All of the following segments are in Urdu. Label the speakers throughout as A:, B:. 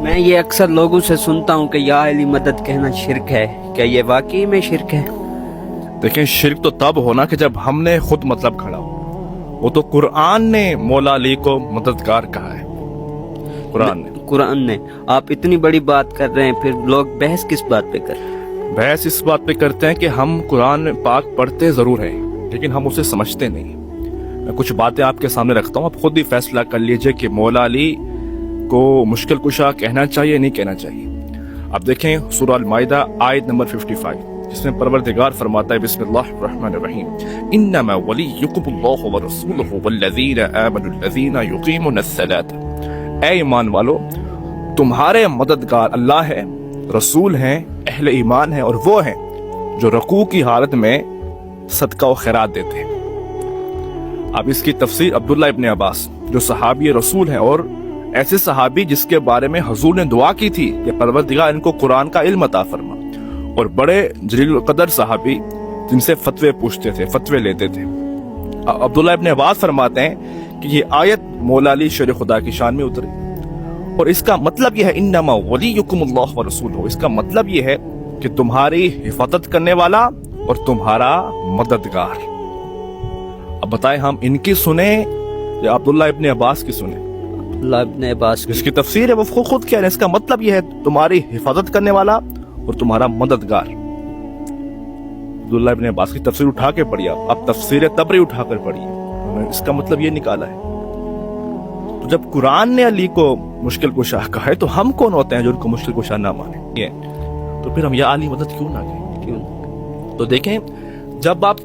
A: میں یہ اکثر لوگوں سے سنتا ہوں کہ یا علی مدد کہنا شرک ہے، کیا یہ واقعی میں شرک ہے؟
B: دیکھیں شرک تو تب ہونا کہ جب ہم نے خود مطلب کھڑا ہو، وہ تو قرآن نے مولا علی کو مددگار کہا ہے، قرآن نے۔
A: آپ اتنی بڑی بات کر رہے ہیں، پھر لوگ بحث کس بات پہ کر رہے ہیں؟
B: بحث اس بات پہ کرتے ہیں کہ ہم قرآن پاک پڑھتے ضرور ہیں لیکن ہم اسے سمجھتے نہیں۔ میں کچھ باتیں آپ کے سامنے رکھتا ہوں، آپ خود ہی فیصلہ کر لیجئے کہ مولا علی کو مشکل کشا کہنا چاہیے نہیں کہنا چاہیے۔ اب دیکھیں سورہ المائدہ آیت نمبر 55، جس میں پروردگار فرماتا ہے بسم اللہ الرحمن الرحیم انما ولیکم اللہ ورسولہ والذین آمنوا الذین یقیمون الصلاۃ۔ اے ایمان والو، تمہارے مددگار اللہ ہے، رسول ہیں، اہل ایمان ہیں، اور وہ ہیں جو رکوع کی حالت میں صدقہ و خیرات دیتے ہیں۔ اب اس کی تفسیر عبداللہ ابن عباس جو صحابی رسول ہیں اور ایسے صحابی جس کے بارے میں حضور نے دعا کی تھی کہ پروردگار ان کو قرآن کا علم عطا فرما، اور بڑے جلیل القدر صحابی جن سے فتوے پوچھتے تھے، فتوے لیتے تھے۔ عبداللہ ابن عباس فرماتے ہیں کہ یہ آیت مولا علی شیر خدا کی شان میں اتری، اور اس کا مطلب یہ ہے انما ولیکم اللہ ورسولہ، اس کا مطلب یہ ہے کہ تمہاری حفاظت کرنے والا اور تمہارا مددگار۔ اب بتائیں ہم ان کی سنیں یا عبداللہ ابن عباس کی سنیں؟
A: عبداللہ ابن عباس
B: جس کی تفسیر ہے وہ خود کیا ہے، اس کا مطلب یہ ہے تمہاری حفاظت کرنے والا اور تمہارا مددگار۔ عبداللہ ابن عباس کی تفسیر اٹھا کے پڑھیے، اب تفسیر طبری اٹھا کر پڑھیے، اس کا مطلب یہ نکالا ہے۔ تو جب قرآن نے علی کو مشکل کشا کہا ہے تو ہم کون ہوتے ہیں جو ان کو مشکل کشا نہ مانے؟ تو پھر ہم یا علی مدد کیوں نہ کہیں؟ کیوں؟ تو دیکھیں جب آپ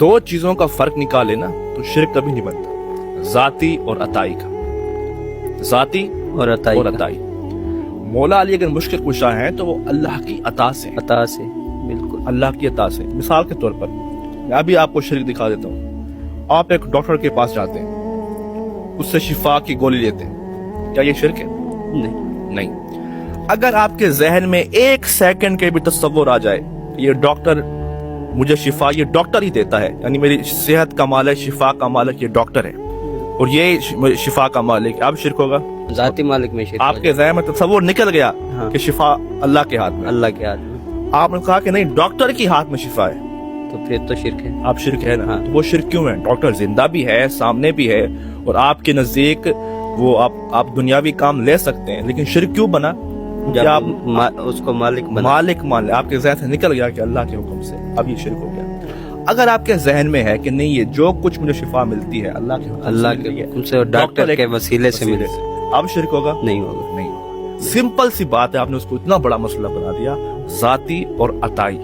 B: دو چیزوں کا فرق نکالے نا تو شرک کبھی نہیں بنتا، ذاتی اور عطائی کا، ذاتی
A: اور عطائی۔
B: مولا علی اگر مشکل کشا ہے تو وہ اللہ کی عطا سے،
A: بالکل
B: اللہ کی عطا سے۔ مثال کے طور پر میں ابھی آپ کو شرک دکھا دیتا ہوں۔ آپ ایک ڈاکٹر کے پاس جاتے ہیں، اس سے شفا کی گولی لیتے ہیں، کیا یہ شرک ہے؟ نہیں۔ اگر آپ کے ذہن میں ایک سیکنڈ کے بھی تصور آ جائے یہ ڈاکٹر مجھے شفا یہ ڈاکٹر ہی دیتا ہے، یعنی میری صحت کا مالک، شفا کا مالک یہ ڈاکٹر ہے، اور یہ شفا کا مالک، اب شرک ہوگا؟
A: ذاتی مالک میں شرک۔
B: آپ کے ذہن میں تصور نکل گیا کہ شفا اللہ کے ہاتھ میں،
A: اللہ کے ہاتھ میں،
B: آپ نے کہا کہ نہیں ڈاکٹر کے ہاتھ میں شفا ہے،
A: تو پھر تو شرک ہے۔
B: آپ شرک ہے نا؟ تو وہ شرک کیوں ہے؟ ڈاکٹر زندہ بھی ہے، سامنے بھی ہے، اور آپ کے نزدیک وہ آپ دنیاوی کام لے سکتے ہیں، لیکن شرک کیوں بنا؟
A: جب آپ اس کو مالک
B: مان لے، آپ کے ذہن سے نکل گیا کہ اللہ کے حکم سے، اب یہ شرک ہو گیا۔ اگر آپ کے ذہن میں ہے کہ نہیں یہ جو کچھ مجھے شفا ملتی ہے اللہ کے
A: حکم سے اور ڈاکٹر کے وسیلے سے ملے،
B: اب شرک ہوگا؟
A: نہیں ہوگا۔
B: سمپل سی بات ہے، آپ نے اس کو اتنا بڑا مسئلہ بنا دیا، ذاتی اور عطائی۔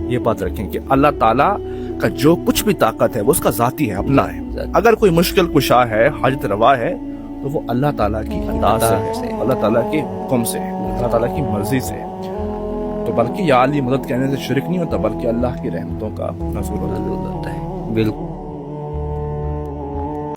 B: یہ بات رکھیں کہ اللہ تعالیٰ کا جو کچھ بھی طاقت ہے وہ اس کا ذاتی ہے، اپنا ہے۔ اگر کوئی مشکل کشا ہے، حاجت روا ہے، تو وہ اللہ تعالیٰ کی عطا سے ہے، اللہ تعالیٰ کے حکم سے ہے، اللہ تعالیٰ کی مرضی سے ہے۔ تو بلکہ یا علی مدد کہنے سے شرک نہیں ہوتا، بلکہ اللہ کی رحمتوں کا نزول ہوتا ہے۔
A: بالکل۔